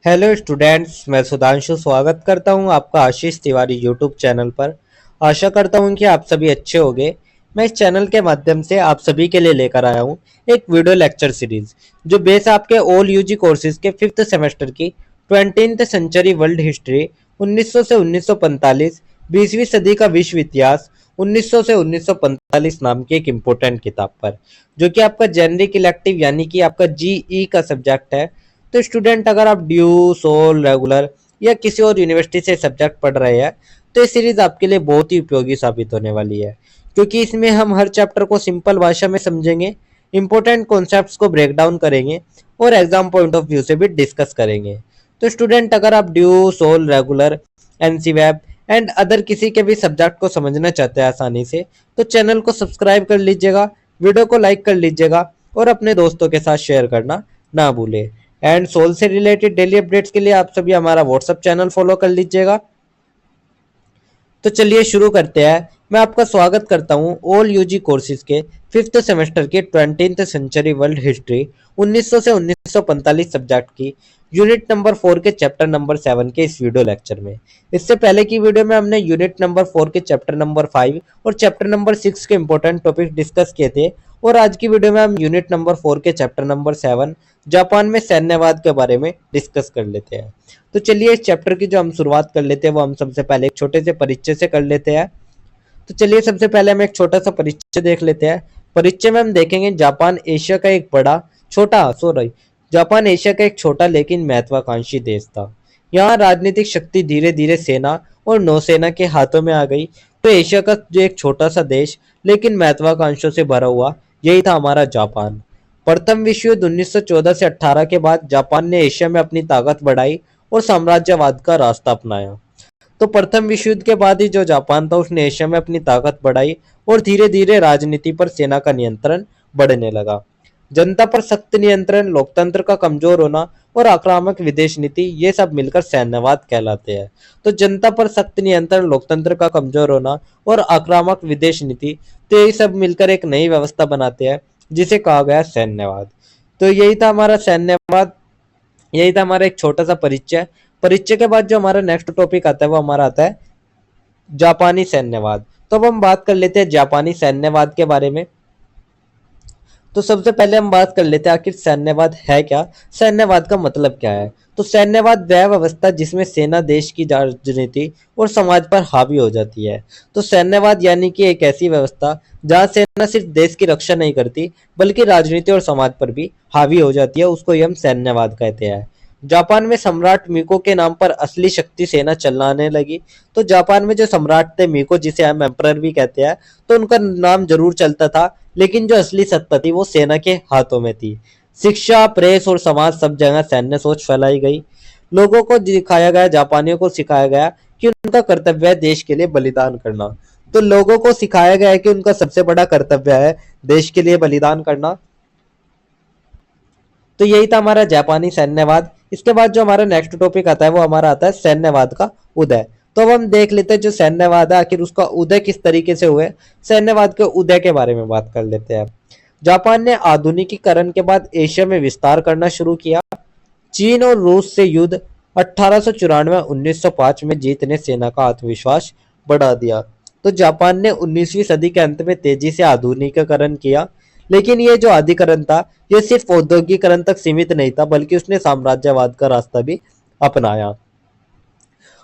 Hello students, मैं सुधांशु स्वागत करता हूं आपका आशीष तिवारी यूट्यूब चैनल पर। आशा करता हूं कि आप सभी अच्छे होंगे। मैं इस चैनल के माध्यम से आप सभी के लिए लेकर आया हूं एक वीडियो लेक्चर सीरीज जो बेस आपके ऑल यूजी कोर्सेज के फिफ्थ सेमेस्टर की 20th सेंचुरी वर्ल्ड हिस्ट्री 1900 से 1945 20वीं सदी का विश्व इतिहास 1900 से 1945 नाम की एक इम्पोर्टेंट किताब पर, जो कि आपका जेनरिक इलेक्टिव यानी कि आपका जीई का सब्जेक्ट है। तो स्टूडेंट, अगर आप ड्यू, सोल, रेगुलर या किसी और यूनिवर्सिटी से सब्जेक्ट पढ़ रहे हैं तो ये सीरीज आपके लिए बहुत ही उपयोगी साबित होने वाली है, क्योंकि इसमें हम हर चैप्टर को सिंपल भाषा में समझेंगे, इंपॉर्टेंट कॉन्सेप्ट्स को ब्रेक डाउन करेंगे और एग्जाम पॉइंट ऑफ व्यू से भी डिस्कस करेंगे। तो स्टूडेंट, अगर आप DU, SOL, regular, NC web and other किसी के भी सब्जेक्ट को समझना चाहते हैं आसानी से, तो चैनल को सब्सक्राइब कर लीजिएगा, वीडियो को लाइक कर लीजिएगा और अपने दोस्तों के साथ शेयर करना ना भूलें। एंड सोल से रिलेटेड डेली अपडेट्स के लिए आप सभी हमारा व्हाट्सएप चैनल फॉलो कर लीजिएगा। तो चलिए शुरू करते हैं। मैं आपका स्वागत करता हूं ऑल यूजी कोर्सेज के फिफ्थ सेमेस्टर के 20th सेंचुरी वर्ल्ड हिस्ट्री 1900 से 1945 सब्जेक्ट की यूनिट नंबर 4 के चैप्टर नंबर 7 के इस वीडियो लेक्चर में। इससे पहले की वीडियो में हमने यूनिट नंबर 4 के चैप्टर नंबर 5 और चैप्टर नंबर 6 के इंपॉर्टेंट टॉपिक डिस्कस किए थे, और आज की वीडियो में हम यूनिट नंबर 4 के चैप्टर नंबर 7 जापान में सैन्यवाद के बारे में डिस्कस कर लेते हैं। तो चलिए इस चैप्टर की जो हम शुरुआत कर लेते हैं वो हम सबसे पहले एक छोटे से परिचय से कर लेते हैं। तो चलिए सबसे पहले हम एक छोटा सा परिचय देख लेते हैं। परिचय में हम देखेंगे जापान एशिया का एक जापान एशिया का एक छोटा लेकिन महत्वाकांक्षी देश था। यहाँ राजनीतिक शक्ति धीरे धीरे सेना और नौसेना के हाथों में आ गई। तो एशिया का जो एक छोटा सा देश लेकिन महत्वाकांक्षों से भरा हुआ, यही था हमारा जापान। प्रथम विश्व युद्ध 1914 से 18 के बाद जापान ने एशिया में अपनी ताकत बढ़ाई और साम्राज्यवाद का रास्ता अपनाया। तो प्रथम विश्व युद्ध के बाद ही जो जापान था उसने एशिया में अपनी ताकत बढ़ाई और धीरे धीरे राजनीति पर सेना का नियंत्रण बढ़ने लगा। जनता पर सख्त नियंत्रण, लोकतंत्र का कमजोर होना और आक्रामक विदेश नीति, ये सब मिलकर सैन्यवाद कहलाते हैं। तो जनता पर सख्त नियंत्रण, लोकतंत्र का कमजोर होना और आक्रामक विदेश नीति, तो ये सब मिलकर एक नई व्यवस्था बनाते हैं जिसे कहा गया सैन्यवाद। तो यही था हमारा सैन्यवाद, यही था हमारा एक छोटा सा परिचय। परिचय के बाद जो हमारा नेक्स्ट टॉपिक आता है वो हमारा आता है जापानी सैन्यवाद। तो अब हम बात कर लेते हैं जापानी सैन्यवाद के बारे में। तो सबसे पहले हम बात कर लेते हैं आखिर सैन्यवाद है क्या, सैन्यवाद का मतलब क्या है। तो सैन्यवाद वह व्यवस्था जिसमें सेना देश की राजनीति और समाज पर हावी हो जाती है। तो सैन्यवाद यानी कि एक ऐसी व्यवस्था जहां सेना सिर्फ देश की रक्षा नहीं करती बल्कि राजनीति और समाज पर भी हावी हो जाती है, उसको हम सैन्यवाद कहते हैं। जापान में सम्राट मीको के नाम पर असली शक्ति सेना चलाने लगी। तो जापान में जो सम्राट थे मीको, जिसे हम एम्परर भी कहते हैं, तो उनका नाम जरूर चलता था, लेकिन जो असली सत्ता थी वो सेना के हाथों में थी। शिक्षा, प्रेस और समाज, सब जगह सैन्य सोच फैलाई गई। लोगों को दिखाया गया, जापानियों को सिखाया गया कि उनका कर्तव्य है देश के लिए बलिदान करना। तो लोगों को सिखाया गया है कि उनका सबसे बड़ा कर्तव्य है देश के लिए बलिदान करना। तो यही था हमारा जापानी सैन्यवाद। इसके बाद जो हमारा नेक्स्ट टॉपिक आता है वो हमारा आता है सैन्यवाद का उदय। तो अब हम देख लेते हैं जो सैन्यवाद है आखिर उसका उदय किस तरीके से हुआ है। सैन्यवाद के उदय के बारे में बात कर लेते हैं। जापान ने आधुनिकीकरण के बाद एशिया में विस्तार करना शुरू किया। चीन और रूस से युद्ध 1894-1905 में जीत ने सेना का आत्मविश्वास बढ़ा दिया। तो जापान ने 19वीं सदी के अंत में तेजी से आधुनिकीकरण किया, लेकिन ये जो आधुनिकीकरण था ये सिर्फ औद्योगिकरण तक सीमित नहीं था, बल्कि उसने साम्राज्यवाद का रास्ता भी अपनाया।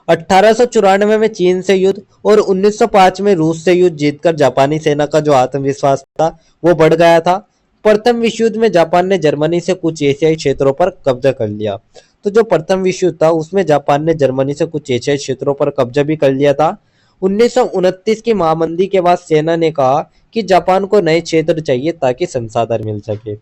1894 में चीन से युद्ध और 1905 में रूस से युद्ध जीतकर जापानी सेना का जो आत्मविश्वास था वो बढ़ गया था। प्रथम विश्व युद्ध में जापान ने जर्मनी से कुछ एशियाई क्षेत्रों पर कब्जा कर लिया। तो जो प्रथम विश्व युद्ध था उसमें जापान ने जर्मनी से कुछ एशियाई क्षेत्रों पर कब्जा भी कर लिया था। 1929 की महामंदी के बाद सेना ने कहा कि जापान को नए क्षेत्र चाहिए ताकि संसाधन मिल सके।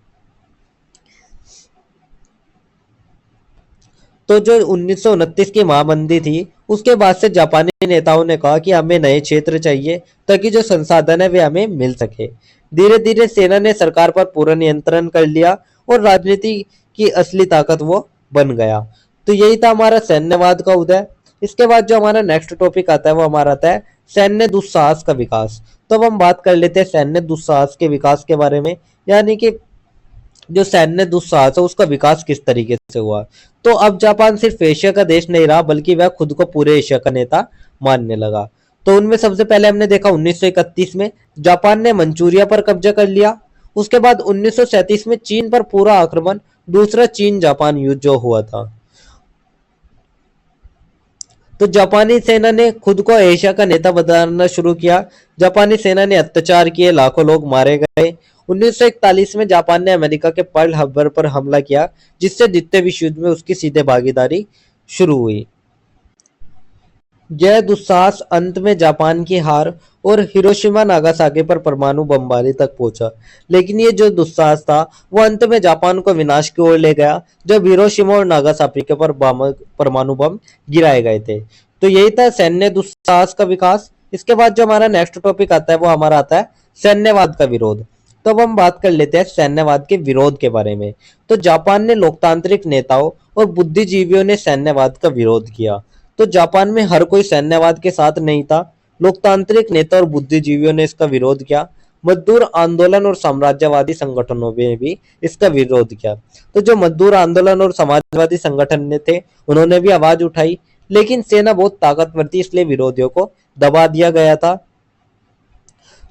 तो जो 1929 की महामंदी थी उसके बाद से जापानी नेताओं ने कहा कि हमें नए क्षेत्र चाहिए ताकि जो संसाधन है वे हमें मिल सके। धीरे धीरे सेना ने सरकार पर पूरा नियंत्रण कर लिया और राजनीति की असली ताकत वो बन गया। तो यही था हमारा सैन्यवाद का उदय। इसके बाद जो हमारा नेक्स्ट टॉपिक आता है वो हमारा आता है सैन्य दुस्साहस का विकास। तो अब हम बात कर लेते हैं सैन्य दुस्साहस के विकास के बारे में, यानी कि जो सैन्य दुस्साहस है उसका विकास किस तरीके से हुआ। तो अब जापान सिर्फ एशिया का देश नहीं रहा बल्कि वह खुद को पूरे एशिया का नेता मानने लगा। तो उनमें सबसे पहले हमने देखा 1931 में जापान ने मंचूरिया पर कब्जा कर लिया। उसके बाद 1937 में चीन पर पूरा आक्रमण, दूसरा चीन जापान युद्ध जो हुआ था। तो जापानी सेना ने खुद को एशिया का नेता बताना शुरू किया। जापानी सेना ने अत्याचार किए, लाखों लोग मारे गए। 1941 में जापान ने अमेरिका के पर्ल हार्बर पर हमला किया, जिससे द्वितीय विश्व युद्ध में उसकी सीधे भागीदारी शुरू हुई। यह दुस्साहस अंत में जापान की हार और हिरोशिमा नागासाकी पर परमाणु बमबारी तक पहुंचा। लेकिन ये जो दुस्साहस था वो अंत में जापान को विनाश की ओर ले गया, जब हिरोशिमा और नागासाकी के पर परमाणु बम गिराए गए थे। तो यही था सैन्य दुस्साहस का विकास। इसके बाद जो हमारा नेक्स्ट टॉपिक आता है वो हमारा आता है सैन्यवाद का विरोध। तो अब हम बात कर लेते हैं सैन्यवाद के विरोध के बारे में। तो जापान ने लोकतांत्रिक नेताओं और बुद्धिजीवियों ने सैन्यवाद का विरोध किया। तो जापान में हर कोई सैन्यवाद के साथ नहीं था। लोकतांत्रिक नेता और बुद्धिजीवियों ने इसका विरोध किया। मजदूर आंदोलन और साम्राज्यवादी संगठनों ने भी इसका विरोध किया। तो जो मजदूर आंदोलन और समाजवादी संगठन ने थे उन्होंने भी आवाज उठाई, लेकिन सेना बहुत ताकतवर थी इसलिए विरोधियों को दबा दिया गया था।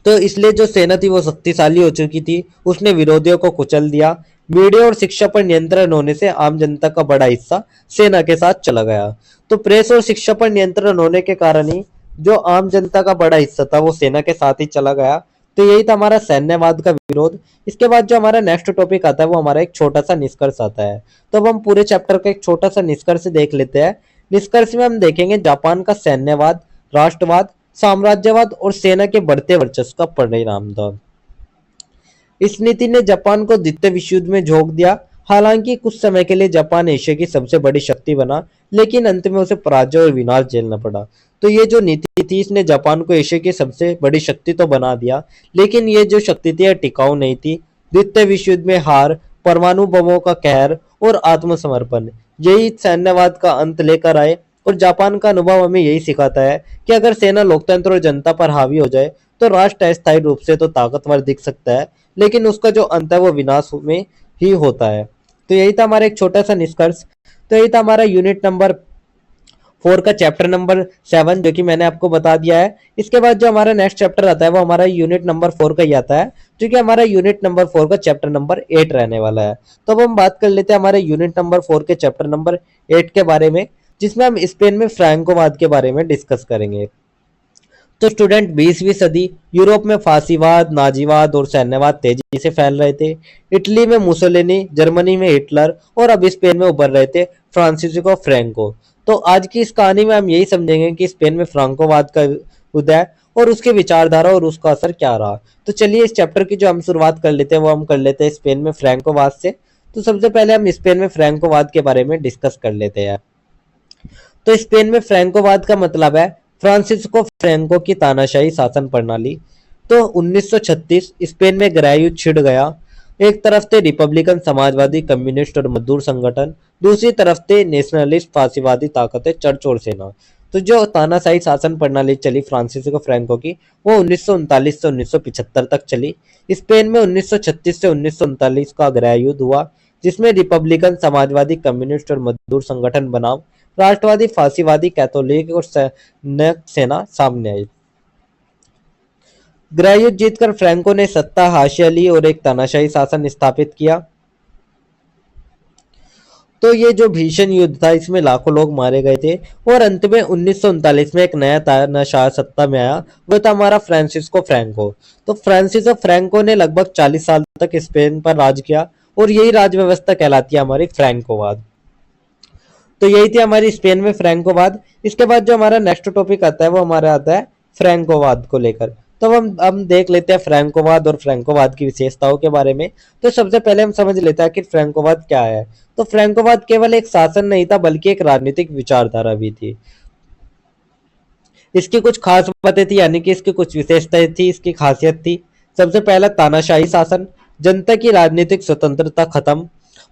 तो इसलिए जो सेना थी वो शक्तिशाली हो चुकी थी, उसने विरोधियों को कुचल दिया। मीडिया और शिक्षा पर नियंत्रण होने से आम जनता का बड़ा हिस्सा सेना के साथ चला गया। तो प्रेस और शिक्षा पर नियंत्रण होने के कारण ही जो आम जनता का बड़ा हिस्सा था वो सेना के साथ ही चला गया। तो यही था हमारा सैन्यवाद का विरोध। इसके बाद जो हमारा नेक्स्ट टॉपिक आता है वो हमारा एक छोटा सा निष्कर्ष आता है। तो अब हम पूरे चैप्टर का एक छोटा सा निष्कर्ष देख लेते हैं। निष्कर्ष में हम देखेंगे जापान का सैन्यवाद, राष्ट्रवाद, साम्राज्यवाद और सेना के बढ़ते वर्चस्व का परिणाम था। इस नीति ने जापान को द्वितीय विश्व युद्ध में झोंक दिया। हालांकि कुछ समय के लिए जापान एशिया की सबसे बड़ी शक्ति बना, लेकिन अंत में उसे पराजय और विनाश झेलना पड़ा। तो ये जो नीति थी इसने जापान को एशिया की सबसे बड़ी शक्ति तो बना दिया, लेकिन ये जो शक्ति थी टिकाऊ नहीं थी। द्वितीय विश्व युद्ध में हार, परमाणु बमों का कहर और आत्मसमर्पण यही सैन्यवाद का अंत लेकर आए। और जापान का अनुभव हमें यही सिखाता है कि अगर सेना लोकतंत्र और जनता पर हावी हो जाए तो राष्ट्र अस्थायी रूप से तो ताकतवर दिख सकता है, लेकिन उसका जो अंत है वो विनाश में ही होता है। तो यही था हमारा एक छोटा सा निष्कर्ष। तो यही था हमारा यूनिट नंबर 4 का चैप्टर नंबर 7 जो कि मैंने आपको बता दिया है। इसके बाद जो हमारा नेक्स्ट चैप्टर आता है वो हमारा यूनिट नंबर 4 का ही आता है, जो कि हमारा यूनिट नंबर 4 का चैप्टर नंबर 8 रहने वाला है। तो अब हम बात कर लेते हैं हमारे यूनिट नंबर 4 के चैप्टर नंबर 8 के बारे में, जिसमें हम स्पेन में फ्रैंकोवाद के बारे में डिस्कस करेंगे। तो स्टूडेंट 20वीं सदी यूरोप में फांसीवाद, नाजीवाद और सैन्यवाद तेजी से फैल रहे थे। इटली में मुसोलिनी, जर्मनी में हिटलर और अब स्पेन में उभर रहे थे फ्रांसिस्को फ्रैंको। तो आज की इस कहानी में हम यही समझेंगे कि स्पेन में फ्रांकोवाद का उदय और उसके विचारधारा और उसका असर क्या रहा। तो चलिए इस चैप्टर की जो हम शुरुआत कर लेते हैं वो हम कर लेते हैं स्पेन में फ्रैंकोवाद से। तो सबसे पहले हम स्पेन में फ्रैंकोवाद के बारे में डिस्कस कर लेते हैं। तो स्पेन में फ्रैंकोवाद का मतलब है फ्रांसिस्को फ्रैंको की तानाशाही शासन प्रणाली। तो 1936 स्पेन में गृहयुद्ध छिड़ गया। एक तरफ थे रिपब्लिकन, समाजवादी, कम्युनिस्ट और मजदूर संगठन, दूसरी तरफ थे नेशनलिस्ट, फांसीवादी ताकतें, चर्च और सेना। तो जो तानाशाही शासन प्रणाली चली फ्रांसिस्को फ्रैंको की वो 1939 से 1975 तक चली। स्पेन में 1936 से 1939 का गृहयुद्ध हुआ, जिसमें रिपब्लिकन, समाजवादी, कम्युनिस्ट और मजदूर संगठन बनाम राष्ट्रवादी, फांसीवादी, कैथोलिक और सैन्य सेना सामने आई। गृहयुद्ध जीतकर फ्रैंको ने सत्ता हासिल ली और एक तानाशाही शासन स्थापित किया। तो ये जो भीषण युद्ध था इसमें लाखों लोग मारे गए थे और अंत में 1939 में एक नया तानाशाह सत्ता में आया, वो था हमारा फ्रांसिस्को फ्रैंको। तो फ्रांसिस्को फ्रैंको ने लगभग 40 साल तक स्पेन पर राज किया और यही राज व्यवस्था कहलाती है हमारी फ्रैंकोवाद। तो यही थी हमारी स्पेन में फ्रैंकोवाद। इसके बाद जो हमारा नेक्स्ट टॉपिक आता है वो हमारा आता है फ्रैंकोवाद को लेकर। तो हम देख लेते हैं फ्रैंकोवाद और फ्रैंकोवाद की विशेषताओं के बारे में। तो सबसे पहले हम समझ लेते हैं कि फ्रैंकोवाद क्या है। तो फ्रैंकोवाद केवल एक शासन नहीं था बल्कि एक राजनीतिक विचारधारा भी थी। इसकी कुछ खास बातें थी, यानी कि इसकी कुछ विशेषताएं थी, इसकी खासियत थी। सबसे पहला तानाशाही शासन, जनता की राजनीतिक स्वतंत्रता खत्म,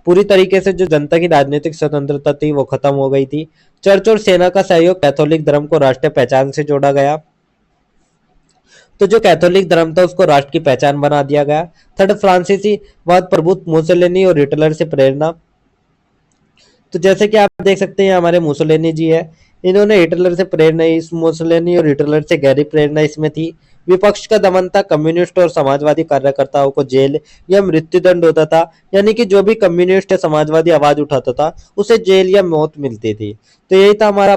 पूरी तरीके से जो जनता की राजनीतिक स्वतंत्रता थी वो खत्म हो गई थी। चर्च और सेना का सहयोग, कैथोलिक धर्म को राष्ट्रीय पहचान से जोड़ा गया। तो जो कैथोलिक धर्म था उसको राष्ट्र की पहचान बना दिया गया। थर्ड, फ्रांसीसी वाद प्रभुत्व, मुसोलिनी और हिटलर से प्रेरणा। तो जैसे कि आप देख सकते हैं हमारे मुसोलिनी जी है, इन्होंने हिटलर से प्रेरणा, इस मुसोलिनी और हिटलर से गहरी प्रेरणा इसमें थी। विपक्ष का दमन था, कम्युनिस्ट और समाजवादी कार्यकर्ताओं को जेल या मृत्युदंड होता था। यानी कि जो भी कम्युनिस्ट या समाजवादी आवाज उठाता था उसे जेल या मौत मिलती थी। तो यही था हमारा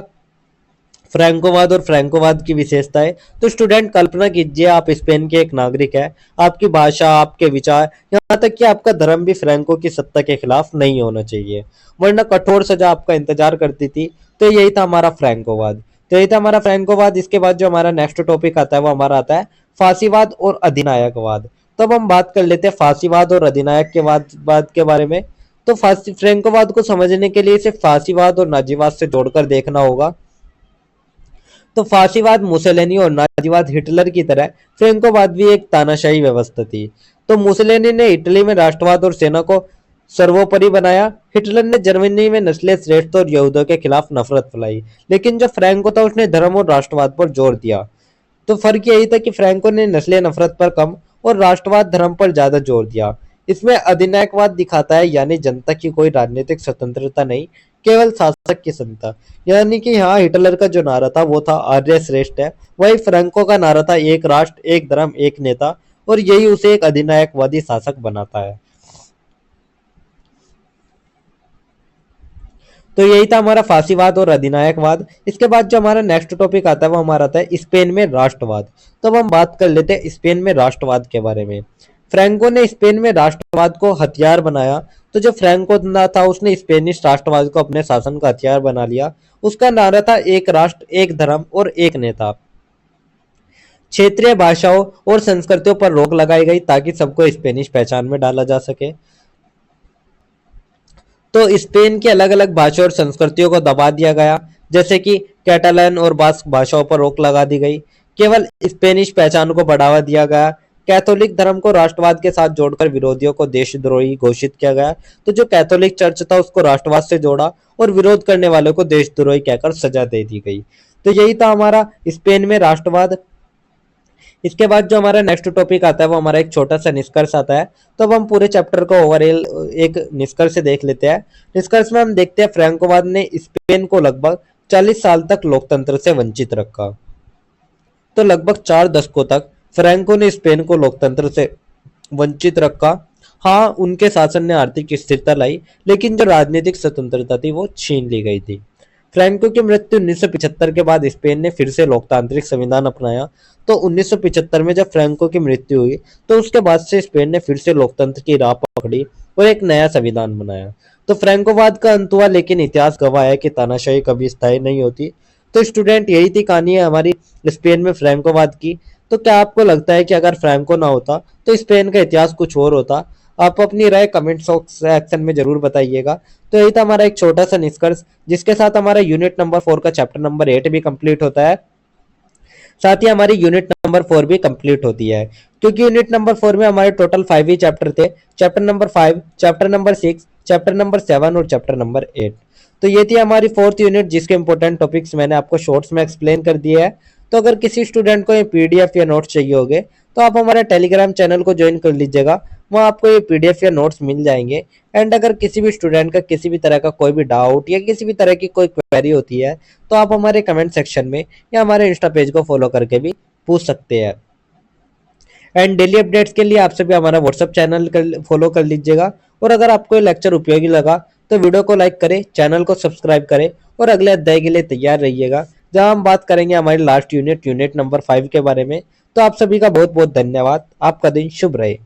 फ्रैंकोवाद और फ्रैंकोवाद की विशेषताएं। तो स्टूडेंट कल्पना कीजिए आप स्पेन के एक नागरिक है, आपकी भाषा, आपके विचार, यहाँ तक कि आपका धर्म भी फ्रैंको की सत्ता के खिलाफ नहीं होना चाहिए, वरना कठोर सजा आपका इंतजार करती थी। तो यही था हमारा फ्रैंकोवाद। तो यही था हमारा फ्रैंकोवाद। इसके बाद जो हमारा नेक्स्ट टॉपिक आता है वो हमारा आता है फांसीवाद और अधिनायकवाद। तो अब हम बात कर लेते हैं फांसीवाद और अधिनायक के वाद के बारे में। तो फांसी फ्रैंकोवाद को समझने के लिए इसे फांसीवाद और नाजीवाद से जोड़कर देखना होगा। तो फांसीवाद मुसोलिनी और नाजीवाद हिटलर की तरह फ्रैंकोवाद भी एक तानाशाही व्यवस्था थी। तो मुसोलिनी ने इटली में राष्ट्रवाद और सेना को सर्वोपरि बनाया। हिटलर ने जर्मनी में नस्लीय श्रेष्ठता और यहूदियों के खिलाफ नफरत फैलाई। लेकिन जो फ्रैंको था उसने धर्म और राष्ट्रवाद पर जोर दिया। तो फर्क यही था कि फ्रैंको ने नस्लीय नफरत पर कम और राष्ट्रवाद धर्म पर ज्यादा जोर दिया। इसमें अधिनायकवाद दिखाता है, यानी जनता की कोई राजनीतिक स्वतंत्रता नहीं, केवल शासक की संता। यानी कि यहाँ हिटलर का जो नारा था वो था आर्य श्रेष्ठ है, वही फ्रैंको का नारा था एक राष्ट्र, एक धर्म, एक नेता, और यही उसे एक अधिनायकवादी शासक बनाता है। तो यही था हमारा फांसीवाद और अधिनायकवाद। इसके बाद जो हमारा नेक्स्ट टॉपिक आता है वो हमारा आता है स्पेन में राष्ट्रवाद। तो अब हम बात कर लेते हैं स्पेन में राष्ट्रवाद के बारे में। फ्रैंको ने स्पेन में राष्ट्रवाद को हथियार बनाया। तो जो फ्रैंको था उसने स्पेनिश राष्ट्रवाद को अपने शासन का हथियार बना लिया। उसका नारा था एक राष्ट्र, एक धर्म और एक नेता। क्षेत्रीय भाषाओं और संस्कृतियों पर रोक लगाई गई ताकि सबको स्पेनिश पहचान में डाला जा सके। तो स्पेन की अलग अलग भाषा और संस्कृतियों को दबा दिया गया, जैसे कि कैटालन और बास्क भाषाओं पर रोक लगा दी गई। केवल स्पेनिश पहचान को बढ़ावा दिया गया। कैथोलिक धर्म को राष्ट्रवाद के साथ जोड़कर विरोधियों को देशद्रोही घोषित किया गया। तो जो कैथोलिक चर्च था उसको राष्ट्रवाद से जोड़ा और विरोध करने वालों को देशद्रोही कहकर सजा दे दी गई। तो यही था हमारा स्पेन में राष्ट्रवाद। इसके बाद जो हमारा नेक्स्ट टॉपिक आता है वो हमारा एक छोटा सा निष्कर्ष आता है। तो अब हम पूरे चैप्टर को ओवरऑल एक निष्कर्ष से देख लेते हैं। निष्कर्ष में हम देखते हैं फ्रैंकोवाद ने स्पेन को लगभग 40 साल तक लोकतंत्र से वंचित रखा। तो लगभग 4 दशकों तक फ्रैंको ने स्पेन को लोकतंत्र से वंचित रखा। हाँ, उनके शासन ने आर्थिक स्थिरता लाई, लेकिन जो राजनीतिक स्वतंत्रता थी वो छीन ली गई थी। फ्रैंको की मृत्यु 1975 के बाद स्पेन ने फिर से लोकतांत्रिक संविधान अपनाया। तो 1975 में जब फ्रैंको की मृत्यु हुई तो उसके बाद से स्पेन ने फिर से लोकतंत्र की राह पकड़ी और एक नया संविधान बनाया। तो फ्रैंकोवाद का अंत हुआ, लेकिन इतिहास गवाह है कि तानाशाही कभी स्थायी नहीं होती। तो स्टूडेंट, यही थी कहानी है हमारी स्पेन में फ्रैंकोवाद की। तो क्या आपको लगता है कि अगर फ्रैंको ना होता तो स्पेन का इतिहास कुछ और होता? आप अपनी राय कमेंट सेक्शन में जरूर बताइएगा। तो यही था हमारा एक छोटा सा निष्कर्ष, जिसके साथ हमारा यूनिट नंबर 4 का चैप्टर नंबर 8 भी कंप्लीट होता है। साथ ही हमारी यूनिट नंबर 4 भी कंप्लीट होती है, क्योंकि यूनिट नंबर 4 में हमारे टोटल 5 ही चैप्टर थे। Chapter number 5, chapter number 6, chapter number 7 और चैप्टर नंबर 8। तो ये थी हमारी 4th यूनिट, जिसके इंपॉर्टेंट टॉपिक्स मैंने आपको शॉर्ट्स में एक्सप्लेन कर दिए है। तो अगर किसी स्टूडेंट को ये पीडीएफ या नोट्स चाहिए होंगे तो आप हमारे टेलीग्राम चैनल को ज्वाइन कर लीजिएगा, वहाँ आपको ये पीडीएफ या नोट्स मिल जाएंगे। एंड अगर किसी भी स्टूडेंट का किसी भी तरह का कोई भी डाउट या किसी भी तरह की कोई क्वेरी होती है तो आप हमारे कमेंट सेक्शन में या हमारे इंस्टा पेज को फॉलो करके भी पूछ सकते हैं। एंड डेली अपडेट्स के लिए आप सभी हमारा व्हाट्सअप चैनल फॉलो कर लीजिएगा। और अगर आपको ये लेक्चर उपयोगी लगा तो वीडियो को लाइक करें, चैनल को सब्सक्राइब करें और अगले अध्याय के लिए तैयार रहिएगा, जहां हम बात करेंगे हमारी लास्ट यूनिट, यूनिट नंबर 5 के बारे में। तो आप सभी का बहुत बहुत धन्यवाद। आपका दिन शुभ रहे।